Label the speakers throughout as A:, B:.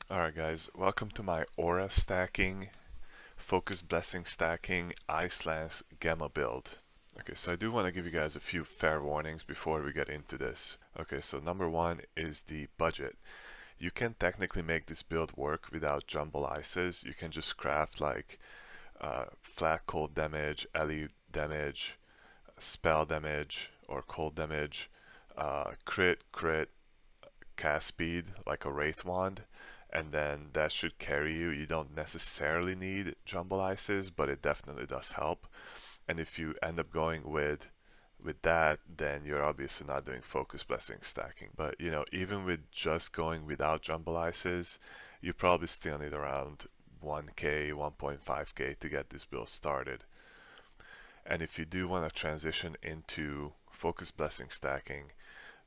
A: Alright guys, welcome to my aura stacking, focus blessing stacking, I/slash Gemma build. Okay, so I do want to give you guys a few fair warnings before we get into this. Okay, so number one is the budget. You can technically make this build work without jumble ices. You can just craft like flat cold damage, ele damage, spell damage, or cold damage, crit, cast speed like a Wraith Wand, and then that should carry you. You don't necessarily need Jumble Ices, but it definitely does help. And if you end up going with that, then you're obviously not doing Focus Blessing stacking. But you know, even with just going without Jumble Ices, you probably still need around 1k, 1.5k to get this build started. And if you do want to transition into Focus Blessing stacking,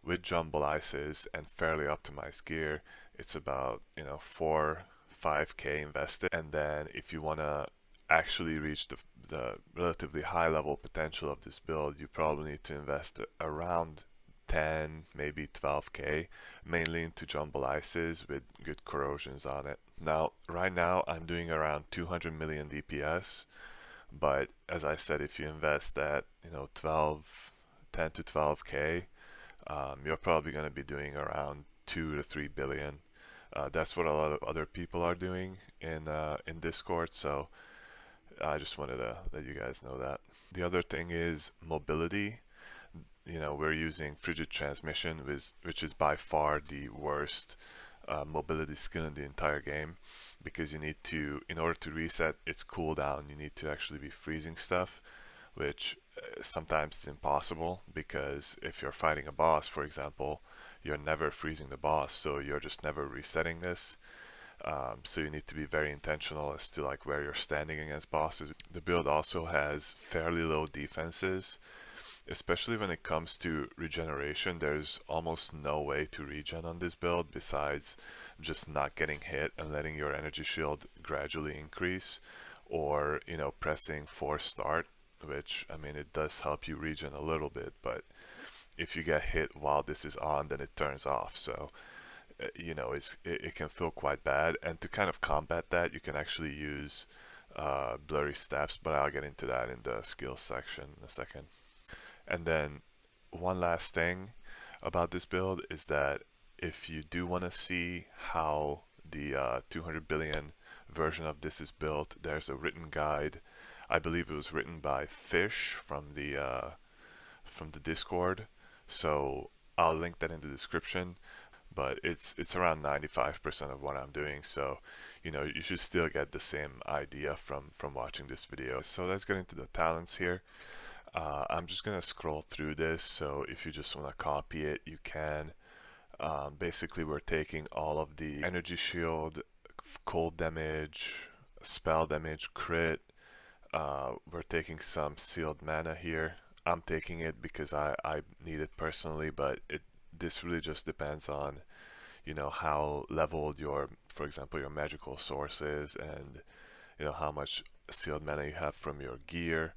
A: with jumble ices and fairly optimized gear, it's about 4-5k invested. And then if you want to actually reach the relatively high level potential of this build, you probably need to invest around 10, maybe 12k, mainly into jumble ices with good corrosions on it. Now, right now, I'm doing around 200 million DPS, but as I said, if you invest that, 10 to 12k, you're probably going to be doing around 2 to 3 billion. That's what a lot of other people are doing in Discord, so I just wanted to let you guys know that. The other thing is mobility. We're using frigid transmission, which is by far the worst mobility skill in the entire game, because you need to, in order to reset its cooldown, you need to actually be freezing stuff, which sometimes is impossible, because if you're fighting a boss, for example, you're never freezing the boss, so you're just never resetting this. So you need to be very intentional as to like where you're standing against bosses. The build also has fairly low defenses, especially when it comes to regeneration. There's almost no way to regen on this build besides just not getting hit and letting your energy shield gradually increase, or pressing force start, which, I mean, it does help you regen a little bit, but if you get hit while this is on, then it turns off. So it can feel quite bad, and to kind of combat that, you can actually use blurry steps, but I'll get into that in the skills section in a second. And then one last thing about this build is that if you do want to see how the 200 billion version of this is built, there's a written guide. I believe it was written by Fysh from the Discord, so I'll link that in the description. But it's around 95% of what I'm doing, so you should still get the same idea from watching this video. So let's get into the talents here. I'm just gonna scroll through this, so if you just want to copy it, you can. Basically, we're taking all of the energy shield, cold damage, spell damage, crit. We're taking some sealed mana here. I'm taking it because I need it personally, but this really just depends on how leveled your, for example, your magical source is, and how much sealed mana you have from your gear,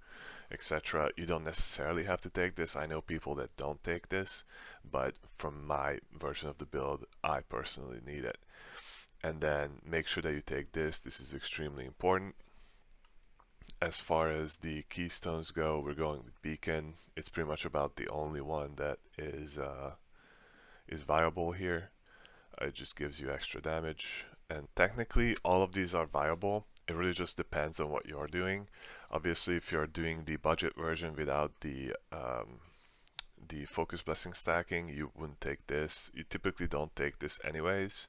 A: etc. You don't necessarily have to take this. I know people that don't take this, but from my version of the build, I personally need it. And then make sure that you take this. This is extremely important. As far as the keystones go, we're going with Beacon. It's pretty much about the only one that is viable here. It just gives you extra damage, and technically all of these are viable. It really just depends on what you're doing. Obviously, if you're doing the budget version without the focus blessing stacking, you wouldn't take this. You typically don't take this anyways.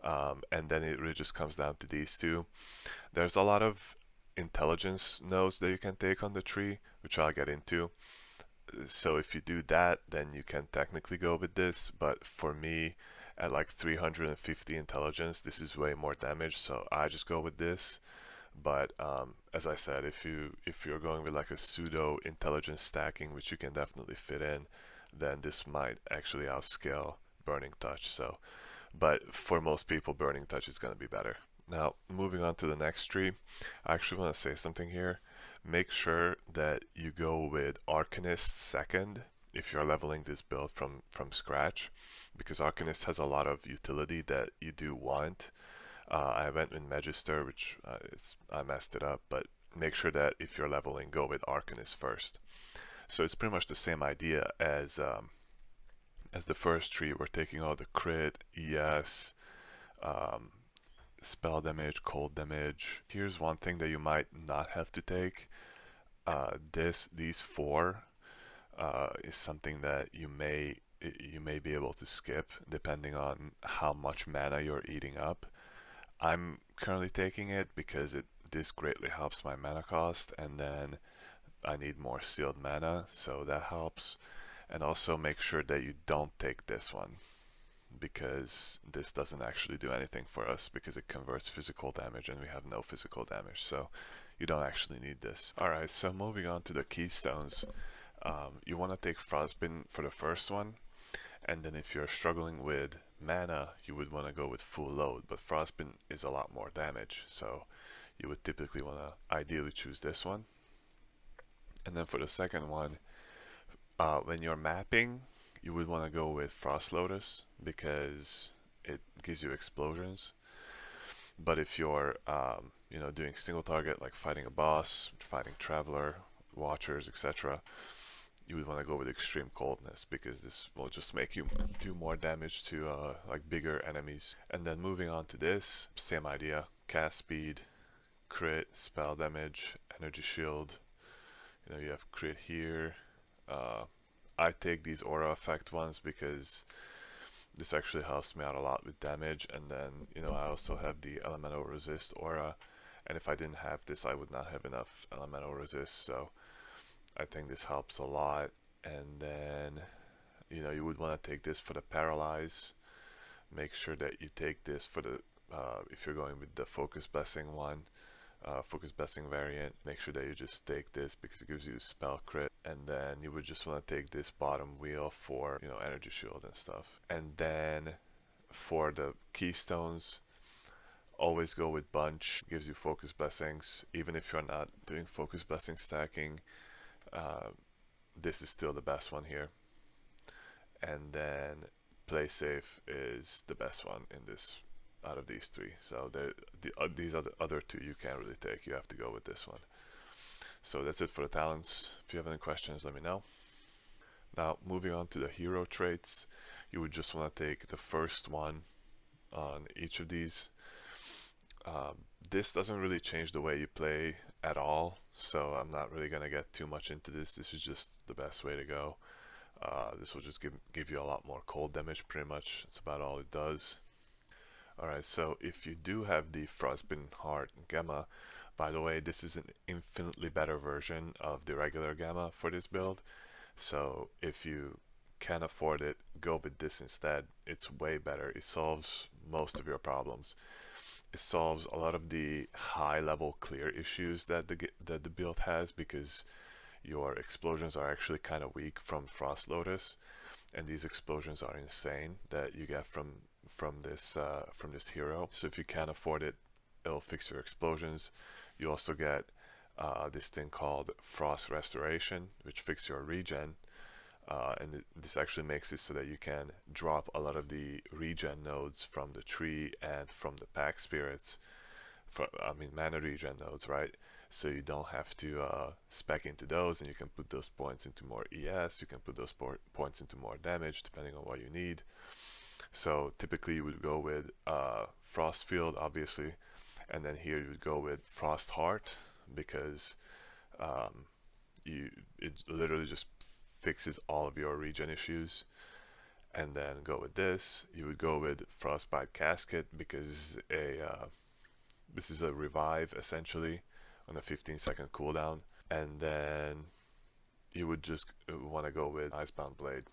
A: And then it really just comes down to these two. There's a lot of intelligence nodes that you can take on the tree, which I'll get into. So if you do that, then you can technically go with this, but for me, at like 350 intelligence, this is way more damage, so I just go with this. But as I said, if you're going with like a pseudo intelligence stacking, which you can definitely fit in, then this might actually outscale Burning Touch. So, but for most people, Burning Touch is going to be better. Now, moving on to the next tree, I actually want to say something here. Make sure that you go with Arcanist second if you're leveling this build from scratch, because Arcanist has a lot of utility that you do want. I went in Magister, which I messed it up, but make sure that if you're leveling, go with Arcanist first. So it's pretty much the same idea as the first tree. We're taking all the crit, ES, um, spell damage, cold damage. Here's one thing that you might not have to take. These four is something that you may be able to skip depending on how much mana you're eating up. I'm currently taking it because this greatly helps my mana cost, and then I need more sealed mana, so that helps. And also make sure that you don't take this one, because this doesn't actually do anything for us because it converts physical damage and we have no physical damage, so you don't actually need this. Alright, so moving on to the keystones. You want to take Frostbite for the first one, and then if you're struggling with mana, you would want to go with full load, but Frostbite is a lot more damage, so you would typically want to ideally choose this one. And then for the second one, when you're mapping, you would want to go with Frost Lotus because it gives you explosions. But if you're doing single target, like fighting a boss, fighting Traveler, Watchers, etc., you would want to go with Extreme Coldness because this will just make you do more damage to like bigger enemies. And then moving on to this, same idea: cast speed, crit, spell damage, energy shield. You have crit here. I take these aura effect ones because this actually helps me out a lot with damage, and then I also have the elemental resist aura, and if I didn't have this I would not have enough elemental resist, so I think this helps a lot. And then you would want to take this for the paralyze. Make sure that you take this for the if you're going with the focus blessing one, focus blessing variant, make sure that you just take this because it gives you spell crit. And then you would just want to take this bottom wheel for energy shield and stuff. And then for the keystones, always go with bunch, gives you focus blessings. Even if you're not doing focus blessing stacking, this is still the best one here. And then play safe is the best one in this out of these three. So these are the other two you can't really take. You have to go with this one. So that's it for the talents. If you have any questions, let me know. Now moving on to the hero traits, you would just want to take the first one on each of these. This doesn't really change the way you play at all, so I'm not really gonna get too much into this. This is just the best way to go. This will just give you a lot more cold damage, pretty much. That's about all it does. Alright, so if you do have the Frostbite Heart Gemma, by the way, this is an infinitely better version of the regular Gemma for this build, so if you can afford it, go with this instead. It's way better. It solves most of your problems. It solves a lot of the high level clear issues that the build has, because your explosions are actually kind of weak from Frost Lotus, and these explosions are insane that you get from this hero. So if you can't afford it, it'll fix your explosions. You also get this thing called Frost Restoration, which fixes your regen, and this actually makes it so that you can drop a lot of the regen nodes from the tree and from the Pact Spirits. Mana regen nodes, right? So you don't have to spec into those, and you can put those points into more ES. You can put those points into more damage depending on what you need. So typically you would go with Frost Field, obviously, and then here you would go with Frost Heart because it literally just fixes all of your regen issues. And then go with this. You would go with Frostbite Casket because this is a revive essentially on a 15-second cooldown. And then you would just want to go with Icebound Blade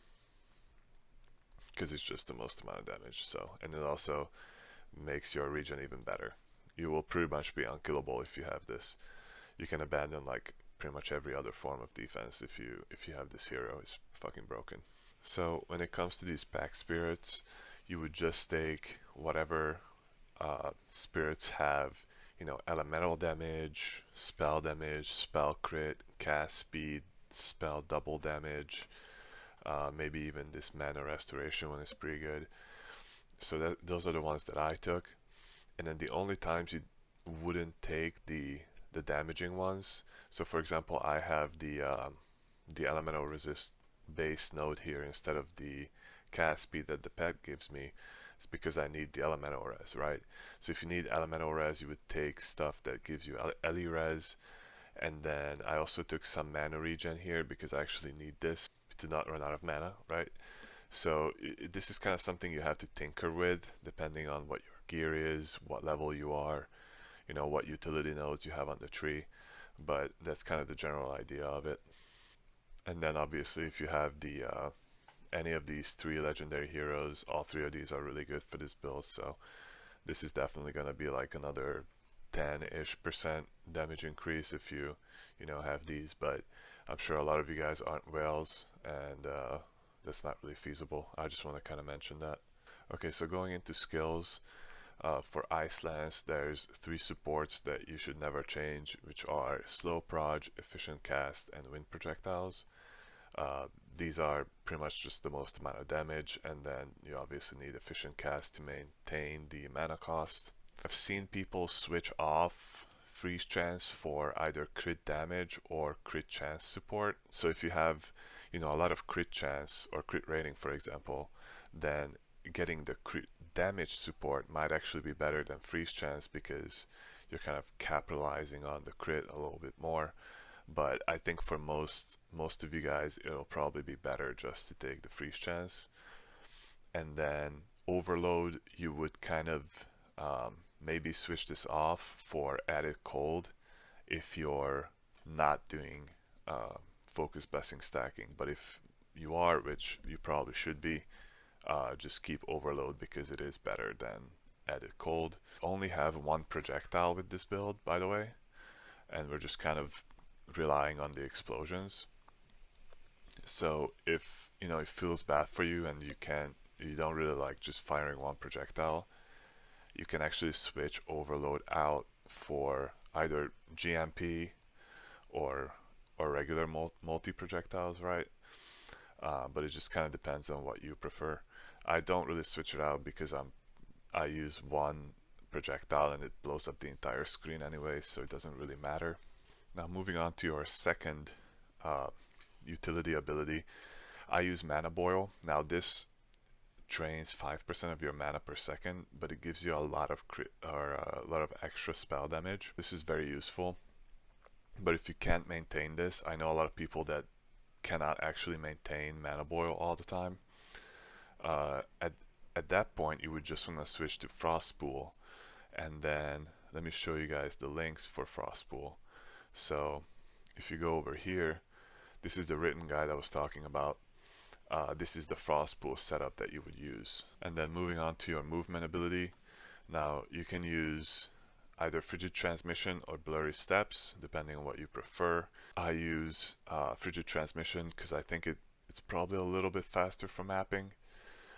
A: because it's just the most amount of damage. So, and it also makes your regen even better. You will pretty much be unkillable if you have this. You can abandon like pretty much every other form of defense if you have this hero. It's fucking broken. So when it comes to these Pact Spirits, you would just take whatever spirits have, elemental damage, spell crit, cast speed, spell double damage, Maybe even this mana restoration one is pretty good. So those are the ones that I took. And then the only times you wouldn't take the damaging ones. So for example, I have the elemental resist base node here instead of the cast speed that the pet gives me. It's because I need the elemental res, right? So if you need elemental res, you would take stuff that gives you ele res. And then I also took some mana regen here because I actually need this to not run out of mana, right? So this is kind of something you have to tinker with depending on what your gear is, what level you are, you know, what utility nodes you have on the tree. But that's kind of the general idea of it. And then obviously if you have the any of these three legendary heroes, all three of these are really good for this build. So this is definitely going to be like another 10-ish% damage increase if you know, have these. But I'm sure a lot of you guys aren't whales, and that's not really feasible. I just want to kind of mention that. Okay, so going into skills, for Ice Lance, there's 3 supports that you should never change, which are Slow Proj, Efficient Cast, and Wind Projectiles. These are pretty much just the most amount of damage, and then you obviously need Efficient Cast to maintain the mana cost. I've seen people switch off freeze chance for either crit damage or crit chance support. So if you have, you know, a lot of crit chance or crit rating, for example, then getting the crit damage support might actually be better than freeze chance because you're kind of capitalizing on the crit a little bit more. But I think for most of you guys, it'll probably be better just to take the freeze chance. And then overload, you would kind of maybe switch this off for added cold if you're not doing focus blessing stacking. But if you are, which you probably should be, just keep overload because it is better than added cold. Only have 1 projectile with this build, by the way, and we're just kind of relying on the explosions. So if you know it feels bad for you and you don't really like just firing 1 projectile, you can actually switch overload out for either GMP or regular multi projectiles, right? But it just kind of depends on what you prefer. I don't really switch it out because I use 1 projectile and it blows up the entire screen anyway, so it doesn't really matter. Now moving on to your second utility ability, I use Mana Boil. Now this drains 5% of your mana per second, but it gives you a lot of a lot of extra spell damage. This is very useful. But if you can't maintain this, I know a lot of people that cannot actually maintain Mana Boil all the time. At that point, you would just want to switch to Frost Pool, and then let me show you guys the links for Frost Pool. So if you go over here, this is the written guide I was talking about. This is the Frost Pool setup that you would use. And then moving on to your movement ability. Now you can use either Frigid Transmission or Blurry Steps, depending on what you prefer. I use Frigid Transmission because I think it's probably a little bit faster for mapping.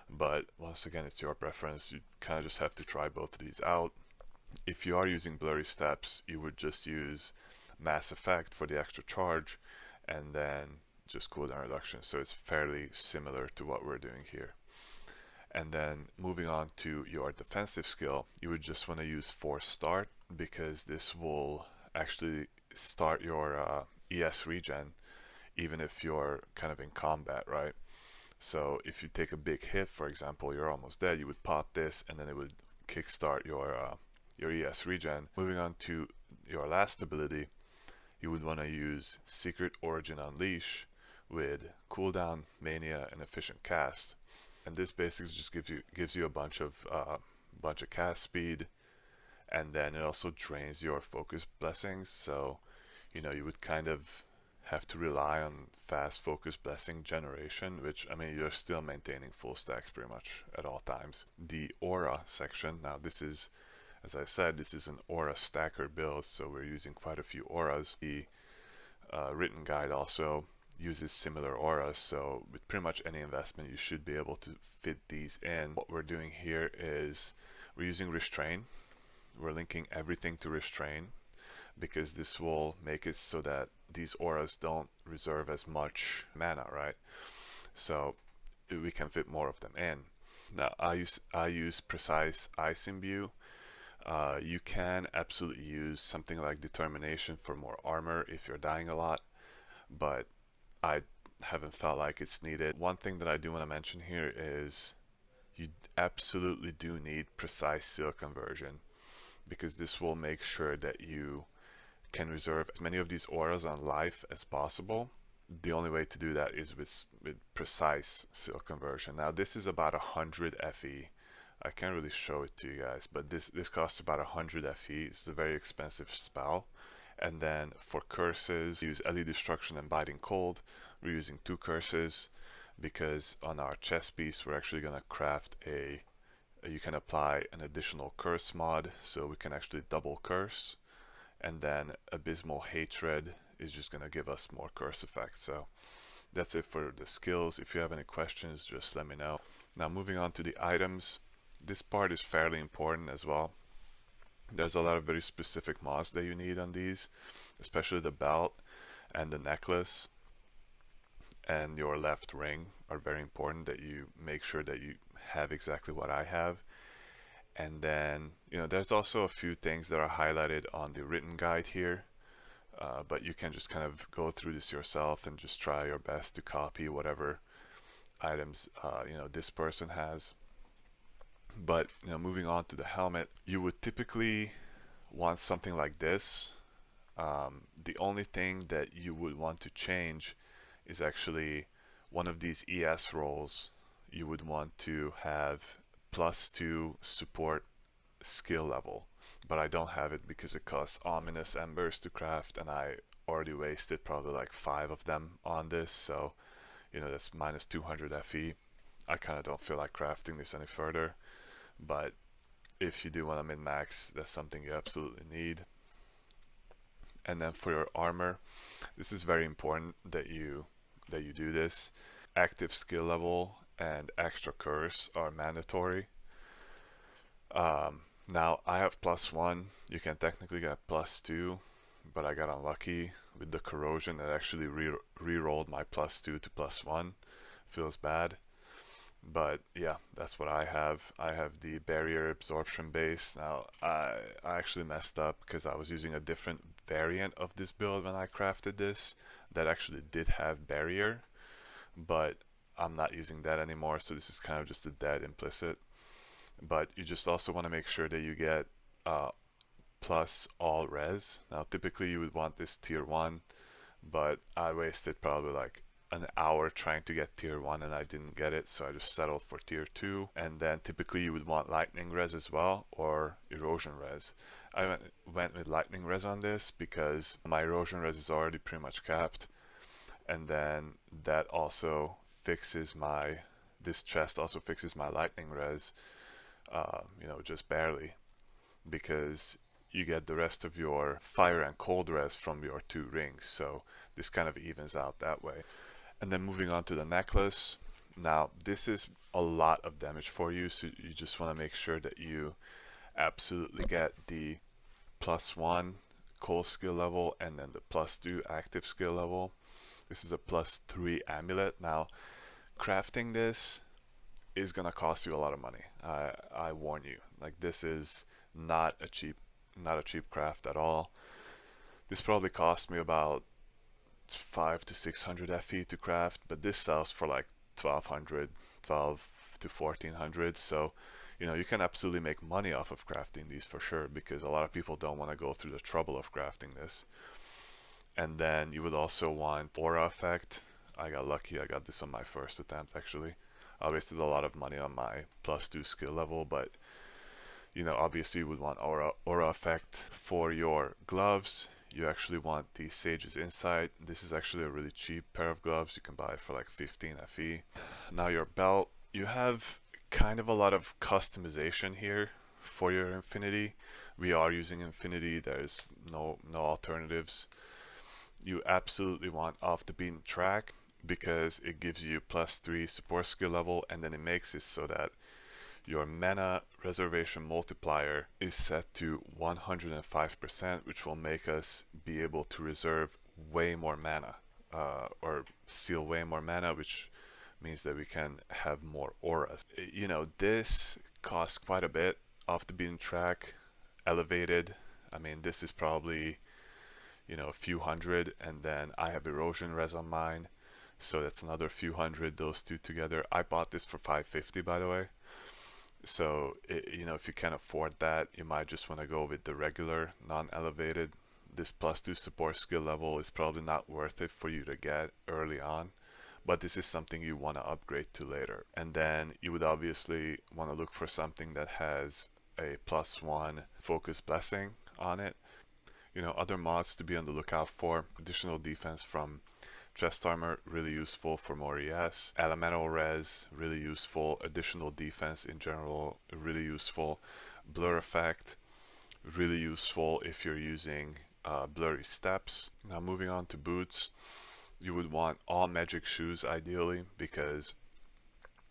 A: But once again, it's your preference. You kind of just have to try both of these out. If you are using Blurry Steps, you would just use Mass Effect for the extra charge, and then just cooldown reduction. So it's fairly similar to what we're doing here. And then moving on to your defensive skill, you would just want to use Force Start because this will actually start your ES regen even if you're kind of in combat, right? So if you take a big hit, for example, you're almost dead, you would pop this and then it would kickstart your ES regen. Moving on to your last ability, you would want to use Secret Origin Unleash with cooldown, mania, and efficient cast. And this basically just gives you a bunch of cast speed, and then it also drains your focus blessings. So you know you would kind of have to rely on fast focus blessing generation, which I mean you're still maintaining full stacks pretty much at all times. The aura section, now this is, as I said, this is an aura stacker build, so we're using quite a few auras. The written guide also uses similar auras, so with pretty much any investment you should be able to fit these in. What we're doing here is we're using Restrain. We're linking everything to Restrain because this will make it so that these auras don't reserve as much mana, right? so we can fit more of them in. Now I use precise ice imbue. You can absolutely use something like determination for more armor if you're dying a lot, but I haven't felt like it's needed. One thing that I do want to mention here is you absolutely do need precise seal conversion, because this will make sure that you can reserve as many of these auras on life as possible. The only way to do that is with precise seal conversion. Now this is about 100 FE. I can't really show it to you guys, but this costs about 100 FE. It's a very expensive spell. And then for curses, use Ellie Destruction and Biting Cold. We're using 2 curses because on our chest piece we're actually gonna craft you can apply an additional curse mod, so we can actually double curse. And then Abysmal Hatred is just gonna give us more curse effects. So that's it for the skills. If you have any questions, just let me know. Now moving on to the items. This part is fairly important as well. There's a lot of very specific mods that you need on these, especially the belt and the necklace and your left ring are very important, that you make sure that you have exactly what I have. And then, you know, there's also a few things that are highlighted on the written guide here, but you can just kind of go through this yourself and just try your best to copy whatever items you know, this person has. But you know, moving on to the helmet, you would typically want something like this. The only thing that you would want to change is actually one of these ES rolls. You would want to have +2 support skill level, but I don't have it because it costs ominous embers to craft, and I already wasted probably like 5 of them on this, so you know, that's minus 200 FE. I kind of don't feel like crafting this any further, but if you do want to min-max, that's something you absolutely need. And then for your armor, this is very important that you do this. Active skill level and extra curse are mandatory. Now I have +1. You can technically get +2, but I got unlucky with the corrosion. It actually re-rolled my +2 to +1. Feels bad, but yeah, that's what I have. I have the barrier absorption base. Now I actually messed up because I was using a different variant of this build when I crafted this that actually did have barrier, but I'm not using that anymore, so this is kind of just a dead implicit. But you just also want to make sure that you get plus all res. Now typically you would want this tier 1, but I wasted probably like an hour trying to get tier 1 and I didn't get it, so I just settled for tier 2. And then typically you would want lightning res as well, or erosion res. I went with lightning res on this because my erosion res is already pretty much capped, and then that also fixes this chest also fixes my lightning res, you know, just barely, because you get the rest of your fire and cold res from your 2 rings, so this kind of evens out that way. And then moving on to the necklace. Now this is a lot of damage for you, so you just want to make sure that you absolutely get the +1 cold skill level and then the +2 active skill level. This is a +3 amulet. Now crafting this is gonna cost you a lot of money. I warn you. Like, this is not a cheap craft at all. This probably cost me about 500 to 600 FE to craft, but this sells for like 1200, 12 to 1400. So you know, you can absolutely make money off of crafting these for sure, because a lot of people don't want to go through the trouble of crafting this. And then you would also want aura effect. I got lucky, I got this on my first attempt actually. I wasted a lot of money on my +2 skill level, but you know, obviously you would want aura effect. For your gloves, you actually want the Sage's Insight. This is actually a really cheap pair of gloves. You can buy it for like 15 FE. Now your belt, you have kind of a lot of customization here for your Infinity. We are using Infinity, there's no alternatives. You absolutely want Off the Beaten Track because it gives you +3 support skill level, and then it makes it so that your mana reservation multiplier is set to 105%, which will make us be able to reserve way more mana, or seal way more mana, which means that we can have more auras. You know, this costs quite a bit off the beaten track, elevated. I mean, this is probably, you know, a few hundred, and then I have erosion res on mine, so that's another few hundred, those two together. I bought this for 550, by the way. So you know, if you can't afford that, you might just want to go with the regular non-elevated. This +2 support skill level is probably not worth it for you to get early on, but this is something you want to upgrade to later. And then you would obviously want to look for something that has a +1 focus blessing on it. You know, other mods to be on the lookout for: additional defense from chest armor, really useful for more ES. Elemental res, really useful. Additional defense in general, really useful. Blur effect, really useful if you're using blurry steps. Now moving on to boots, you would want all magic shoes ideally, because,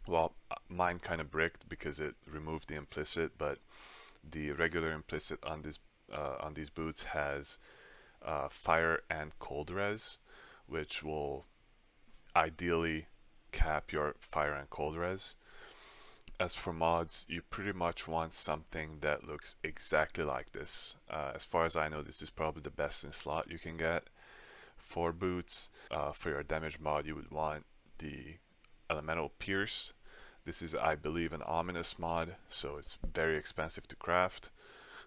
A: well, mine kind of bricked because it removed the implicit, but the regular implicit on this on these boots has fire and cold res, which will ideally cap your fire and cold res. As for mods, you pretty much want something that looks exactly like this. As far as I know, this is probably the best in slot you can get for boots. For your damage mod, you would want the elemental pierce. This is, I believe, an ominous mod, so it's very expensive to craft,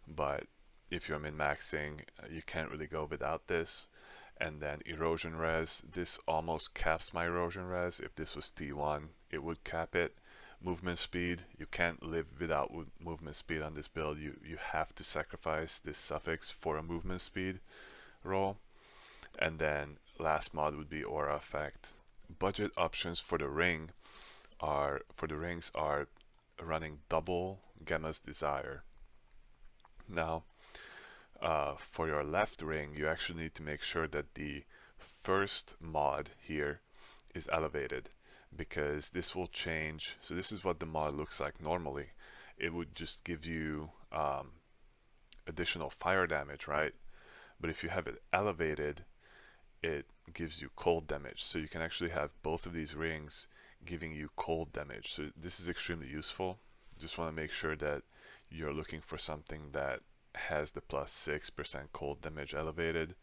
A: but if you're min-maxing, you can't really go without this. And then erosion res, this almost caps my erosion res. If this was T1, it would cap it. Movement speed, you can't live without movement speed on this build. You have to sacrifice this suffix for a movement speed roll. And then last mod would be aura effect. Budget options for the rings are running double Gemma's Desire. Now, for your left ring, you actually need to make sure that the first mod here is elevated, because this will change. So this is what the mod looks like normally. It would just give you additional fire damage, right? But if you have it elevated, it gives you cold damage. So you can actually have both of these rings giving you cold damage. So this is extremely useful. Just want to make sure that you're looking for something that has the +6% cold damage elevated.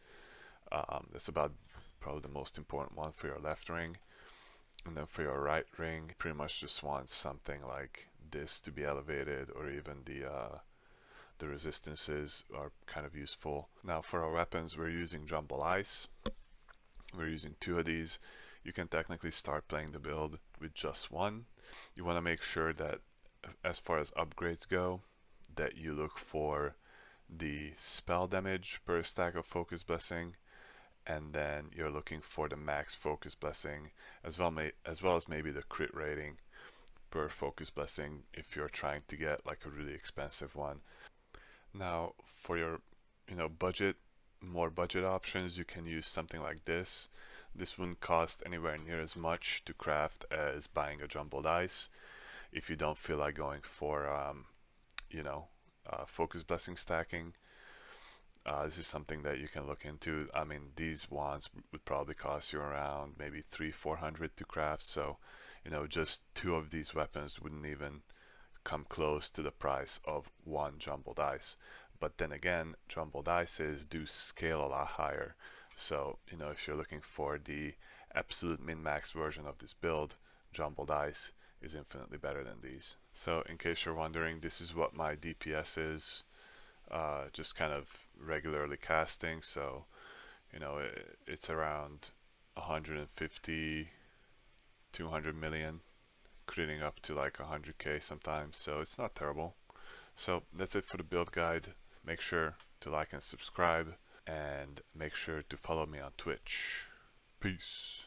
A: That's about probably the most important one for your left ring. And then for your right ring, pretty much just want something like this to be elevated, or even the resistances are kind of useful. Now for our weapons, we're using Jumble Ice. We're using 2 of these. You can technically start playing the build with just 1. You want to make sure that as far as upgrades go, that you look for the spell damage per stack of focus blessing, and then you're looking for the max focus blessing, as well as maybe the crit rating per focus blessing if you're trying to get like a really expensive one. Now for your more budget options, you can use something like this. This wouldn't cost anywhere near as much to craft as buying a jumbled ice if you don't feel like going for focus blessing stacking. This is something that you can look into. I mean, these wands would probably cost you around maybe 300-400 to craft, so just 2 of these weapons wouldn't even come close to the price of 1 jumbled ice. But then again, jumbled ices do scale a lot higher, so if you're looking for the absolute min-max version of this build, jumbled ice is infinitely better than these. So in case you're wondering, this is what my DPS is, just kind of regularly casting. So it's around 150, 200 million, critting up to like 100k sometimes, so it's not terrible. So that's it for the build guide. Make sure to like and subscribe, and make sure to follow me on Twitch. Peace.